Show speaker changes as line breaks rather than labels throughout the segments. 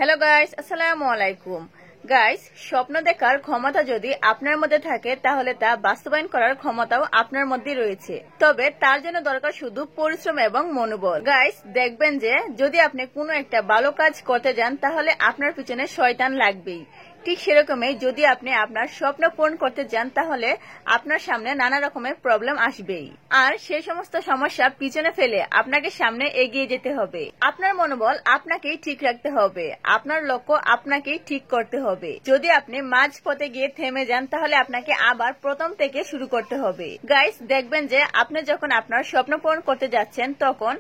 Hello guys, আসসালামু আলাইকুম। Guys, স্বপ্ন দেখার ক্ষমতা যদি আপনার মধ্যে থাকে তাহলে তা বাস্তবায়ন করার ক্ষমতাও আপনার মধ্যে রয়েছে। তবে তার জন্য দরকার শুধু পরিশ্রম এবং মনোবল। গাইস, দেখবেন যে যদি আপনি কোনো একটা ভালো কাজ করতে যান তাহলে আপনার পিছনে শয়তান লাগবেই। ঠিক সেরকমই যদি আপনি আপনার স্বপ্ন পূরণ করতে যান তাহলে আপনার সামনে নানা রকমের প্রবলেম আসবেই, আর সেই সমস্ত সমস্যা পিছনে ফেলে আপনাকে সামনে এগিয়ে যেতে হবে। আপনার মনোবল আপনাকেই ঠিক রাখতে হবে, আপনার লক্ষ্য আপনাকেই ঠিক করতে হবে। যদি আপনি মাঝ পথে গিয়ে থেমে যান তাহলে আপনাকে আবার প্রথম থেকে শুরু করতে হবে। গাইস, দেখবেন যে আপনি যখন আপনার স্বপ্ন পূরণ করতে যাচ্ছেন তখন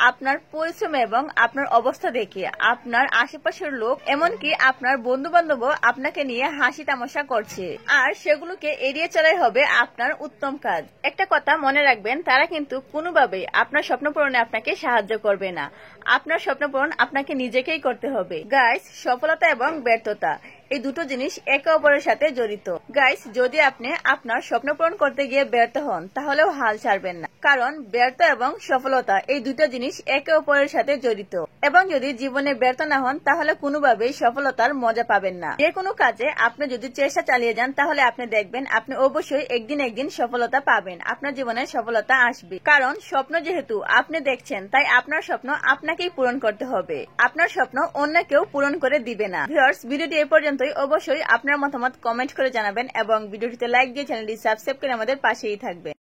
আপনার পরিশ্রম এবং আপনার অবস্থা দেখে আপনার আশেপাশের লোক, এমনকি আপনার বন্ধু বান্ধব আপনাকে নিয়ে হাসি তামাশা করছে, আর সেগুলোকে এড়িয়ে চলাই হবে আপনার উত্তম কাজ। একটা কথা মনে রাখবেন, তারা কিন্তু কোনোভাবেই আপনার স্বপ্ন পূরণে আপনাকে সাহায্য করবে না। আপনার স্বপ্ন পূরণ আপনাকে নিজেকেই করতে হবে। গাইস, সফলতা এবং ব্যর্থতা এই দুটো জিনিস একে অপরের সাথে জড়িত। গাইস, যদি আপনি আপনার স্বপ্ন পূরণ করতে গিয়ে ব্যর্থ হন তাহলেও হাল ছাড়বেন না, কারণ ব্যর্থ এবং সফলতা এই দুটো জিনিস একে অপরের সাথে জড়িত। এবং যদি জীবনে ব্যর্থ না হন তাহলে কোনোভাবেই সফলতার মজা পাবেন না। যে কোনো কাজে আপনি যদি চেষ্টা চালিয়ে যান তাহলে আপনি দেখবেন আপনি অবশ্যই একদিন সফলতা পাবেন, আপনার জীবনে সফলতা আসবে। কারণ স্বপ্ন যেহেতু আপনি দেখছেন, তাই আপনার স্বপ্ন আপনাকেই পূরণ করতে হবে। আপনার স্বপ্ন অন্য কেউ পূরণ করে দিবে না। ভিউয়ার্স, ভিডিওটি এ পর্যন্তই। অবশ্যই আপনার মতামত কমেন্ট করে জানাবেন এবং ভিডিওটিতে লাইক দিয়ে চ্যানেলটি সাবস্ক্রাইব করে আমাদের পাশেই থাকবেন।